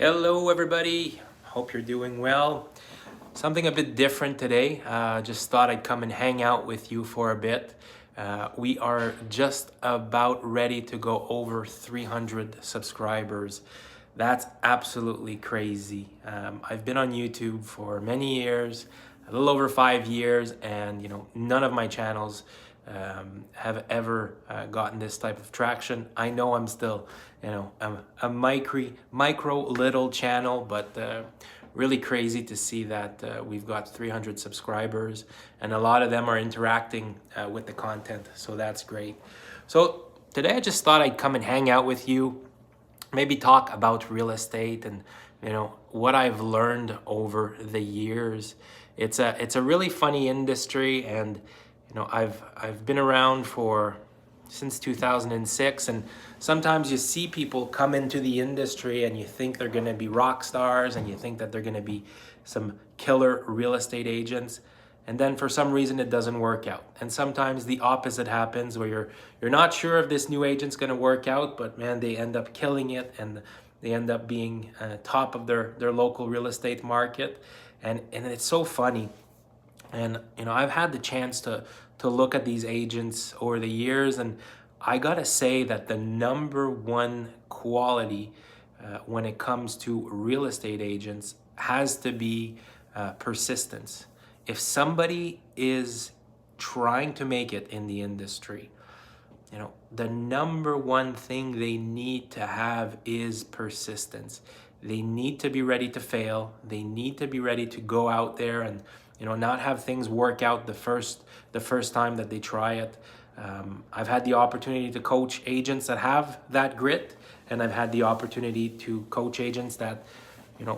Hello everybody, hope you're doing well. Something a bit different today. Just thought I'd come and hang out with you for a bit. We are just about ready to go over 300 subscribers. That's absolutely crazy. I've been on YouTube for many years, a little over 5 years, and none of my channels have ever gotten this type of traction. I know I'm still, a micro little channel, but really crazy to see that we've got 300 subscribers, and a lot of them are interacting with the content, so that's great. So today I just thought I'd come and hang out with you, maybe talk about real estate and what I've learned over the years. It's a really funny industry, and I've been around since 2006, and sometimes you see people come into the industry and you think they're going to be rock stars and you think that they're going to be some killer real estate agents, and then for some reason it doesn't work out. And sometimes the opposite happens, where you're not sure if this new agent's going to work out, but man, they end up killing it and they end up being top of their local real estate market. And it's so funny. And I've had the chance to look at these agents over the years, and I gotta say that the number one quality when it comes to real estate agents has to be persistence. If somebody is trying to make it in the industry, the number one thing they need to have is persistence. They need to be ready to fail. They need to be ready to go out there and not have things work out the first time that they try it. I've had the opportunity to coach agents that have that grit, and I've had the opportunity to coach agents that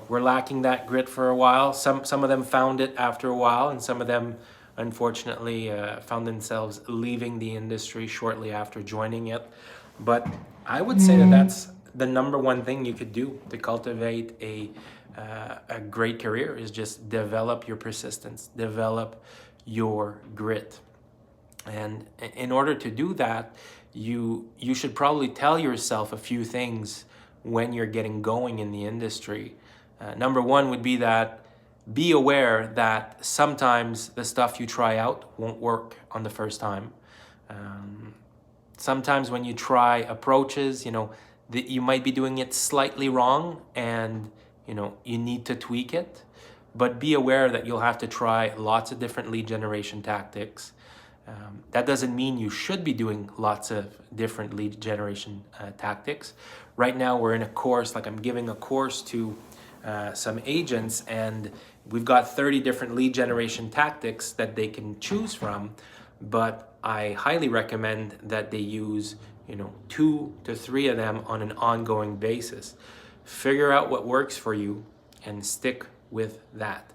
were lacking that grit for a while. Some of them found it after a while, and some of them unfortunately found themselves leaving the industry shortly after joining it. But I would say that that's the number one thing you could do to cultivate a great career, is just develop your persistence, develop your grit. And in order to do that, you should probably tell yourself a few things when you're getting going in the industry. Number one would be that be aware that sometimes the stuff you try out won't work on the first time. Sometimes when you try approaches, you might be doing it slightly wrong, and you need to tweak it. But be aware that you'll have to try lots of different lead generation tactics. That doesn't mean you should be doing lots of different lead generation tactics. Right now we're in a course, like I'm giving a course to some agents, and we've got 30 different lead generation tactics that they can choose from. But I highly recommend that they use 2 to 3 of them on an ongoing basis. Figure out what works for you and stick with that.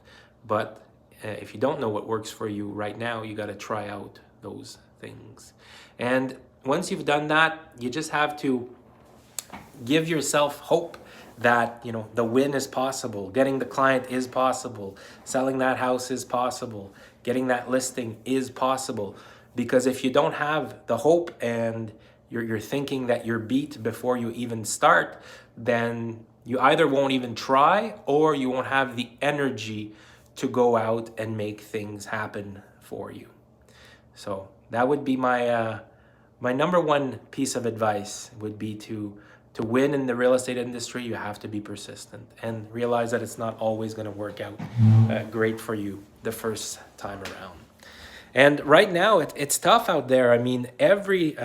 But if you don't know what works for you right now, you got to try out those things. And once you've done that, you just have to give yourself hope that the win is possible, getting the client is possible, selling that house is possible, getting that listing is possible. Because if you don't have the hope and you're thinking that you're beat before you even start, then you either won't even try, or you won't have the energy to go out and make things happen for you. So that would be my number one piece of advice, would be to win in the real estate industry, you have to be persistent and realize that it's not always going to work out great for you the first time around. And right now, it's tough out there. I mean, every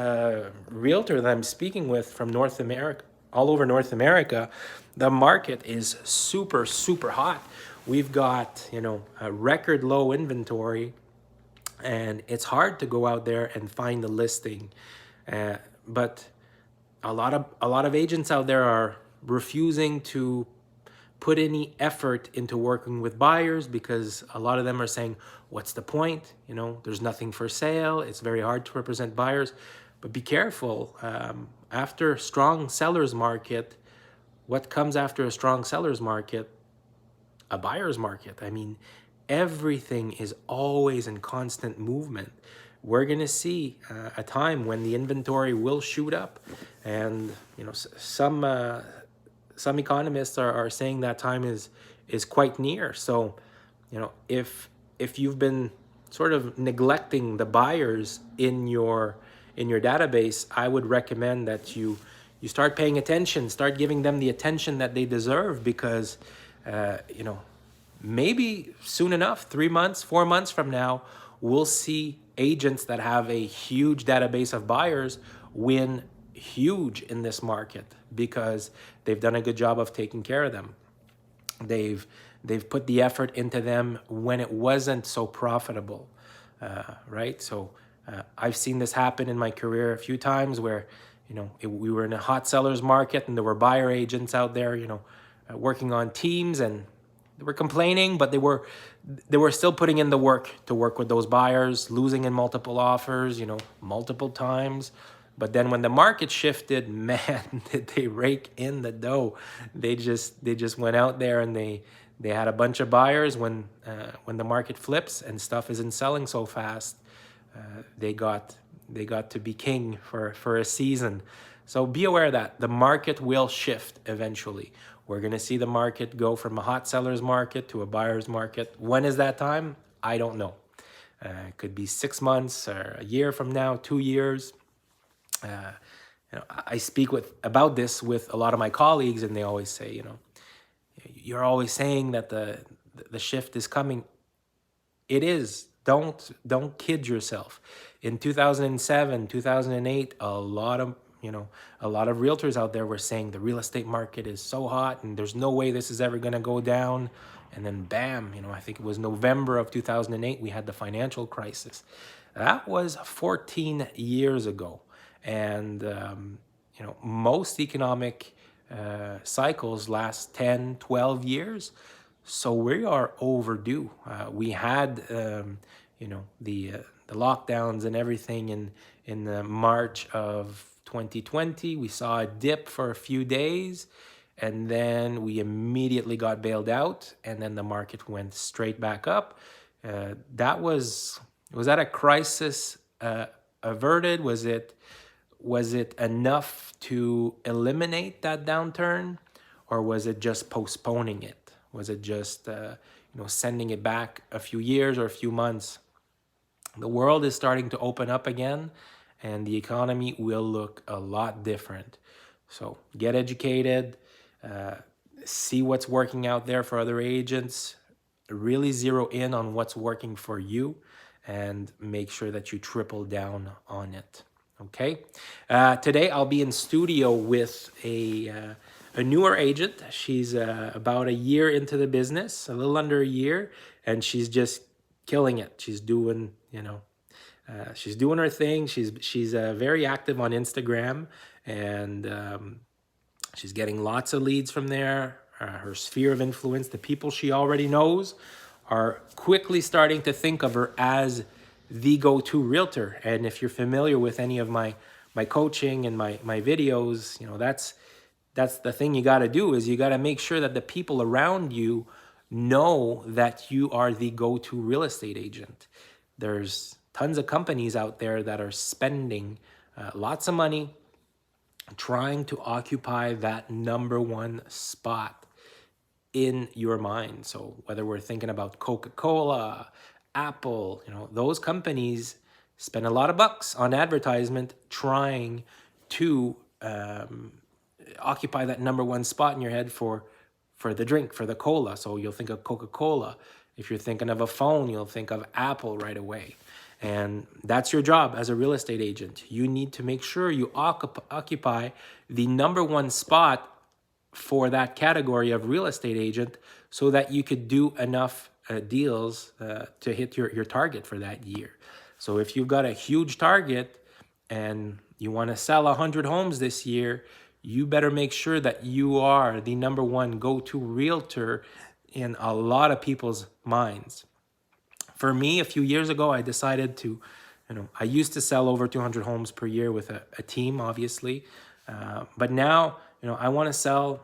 realtor that I'm speaking with from North America, all over North America, the market is super, super hot. We've got, a record low inventory, and it's hard to go out there and find a listing. But a lot of agents out there are refusing to put any effort into working with buyers, because a lot of them are saying, what's the point? There's nothing for sale. It's very hard to represent buyers. But be careful. After a strong seller's market, what comes after a strong seller's market? A buyer's market. I mean, everything is always in constant movement. We're going to see a time when the inventory will shoot up, and some some economists are saying that time is quite near. So, if you've been sort of neglecting the buyers in your database, I would recommend that you start paying attention, start giving them the attention that they deserve, because uh, you know maybe soon enough, 3 months, 4 months from now, we'll see agents that have a huge database of buyers win huge in this market because they've done a good job of taking care of them. They've they've put the effort into them when it wasn't so profitable, right? So I've seen this happen in my career a few times where, we were in a hot sellers market and there were buyer agents out there, working on teams, and they were complaining, but they were still putting in the work to work with those buyers, losing in multiple offers, multiple times. But then when the market shifted, man, did they rake in the dough. They just went out there and they had a bunch of buyers. When the market flips and stuff isn't selling so fast, they got to be king for a season. So be aware that the market will shift eventually. We're going to see the market go from a hot seller's market to a buyer's market. When is that time? I don't know. It could be 6 months or a year from now, 2 years. I speak about this with a lot of my colleagues, and they always say, you're always saying that the shift is coming. It is. Don't kid yourself. In 2007, 2008, a lot of realtors out there were saying the real estate market is so hot and there's no way this is ever going to go down. And then bam, I think it was November of 2008, we had the financial crisis. That was 14 years ago. And most economic cycles last 10, 12 years. So we are overdue. We had, the lockdowns and everything in March of 2020. We saw a dip for a few days, and then we immediately got bailed out, and then the market went straight back up. Was that a crisis averted? Was it enough to eliminate that downturn, or was it just postponing it? Was it just sending it back a few years or a few months? The world is starting to open up again, and the economy will look a lot different. So get educated, see what's working out there for other agents, really zero in on what's working for you, and make sure that you triple down on it. Okay. Today I'll be in studio with a newer agent. She's about a year into the business, a little under a year, and she's just killing it. She's doing, she's doing her thing. She's very active on Instagram, and she's getting lots of leads from there. Her sphere of influence, the people she already knows, are quickly starting to think of her as the go-to realtor. And if you're familiar with any of my coaching and my videos, that's the thing you got to do, is you got to make sure that the people around you know that you are the go-to real estate agent. There's tons of companies out there that are spending lots of money trying to occupy that number one spot in your mind. So whether we're thinking about Coca-Cola, Apple, those companies spend a lot of bucks on advertisement trying to occupy that number one spot in your head for the drink, for the cola. So you'll think of Coca-Cola. If you're thinking of a phone, you'll think of Apple right away. And that's your job as a real estate agent. You need to make sure you occupy the number one spot for that category of real estate agent, so that you could do enough deals to hit your target for that year. So if you've got a huge target and you want to sell 100 homes this year, you better make sure that you are the number one go-to realtor in a lot of people's minds. For me, a few years ago, I decided to, I used to sell over 200 homes per year with a team, obviously. But now, I want to sell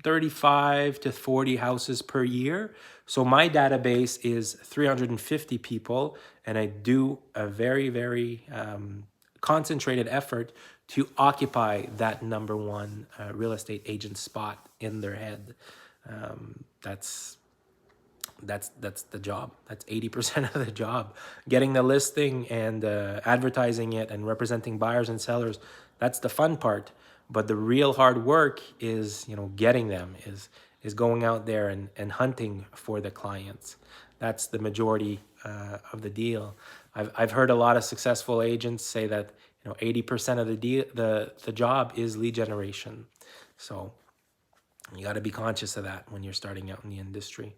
35 to 40 houses per year. So my database is 350 people, and I do a very, very concentrated effort to occupy that number one real estate agent spot in their head. That's the job. That's 80% of the job. Getting the listing and advertising it and representing buyers and sellers, that's the fun part. But the real hard work is, getting them, is going out there and hunting for the clients. That's the majority of the deal. I've heard a lot of successful agents say that 80% of the job is lead generation. So you got to be conscious of that when you're starting out in the industry.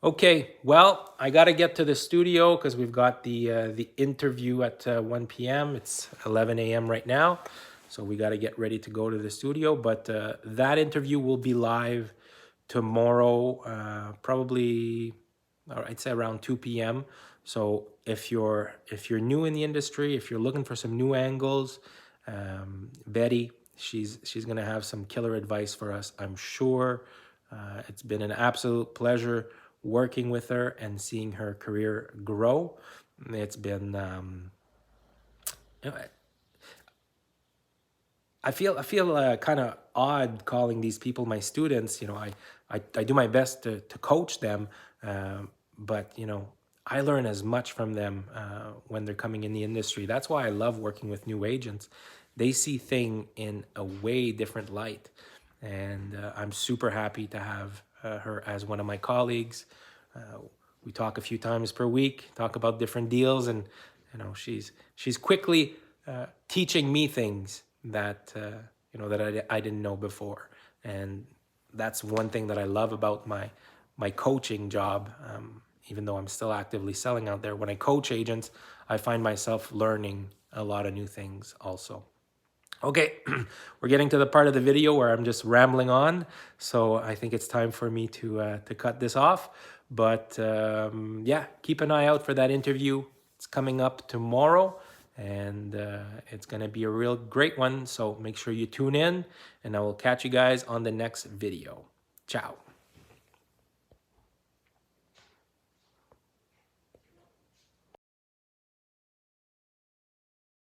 Okay, well, I got to get to the studio because we've got the interview at 1 p.m. It's 11 a.m. right now, so we got to get ready to go to the studio. But that interview will be live tomorrow, probably, I'd say around 2 p.m. So if you're new in the industry, if you're looking for some new angles, Betty, she's gonna have some killer advice for us, I'm sure. It's been an absolute pleasure working with her and seeing her career grow. It's been, I feel kind of odd calling these people my students. I do my best to coach them, but I learn as much from them when they're coming in the industry. That's why I love working with new agents. They see things in a way different light, and I'm super happy to have her as one of my colleagues. We talk a few times per week, talk about different deals, and she's quickly teaching me things that that I didn't know before. And that's one thing that I love about my coaching job. Even though I'm still actively selling out there, when I coach agents, I find myself learning a lot of new things also. Okay, we're getting to the part of the video where I'm just rambling on, so I think it's time for me to cut this off. But yeah, keep an eye out for that interview. It's coming up tomorrow, and it's going to be a real great one. So make sure you tune in, and I will catch you guys on the next video. Ciao.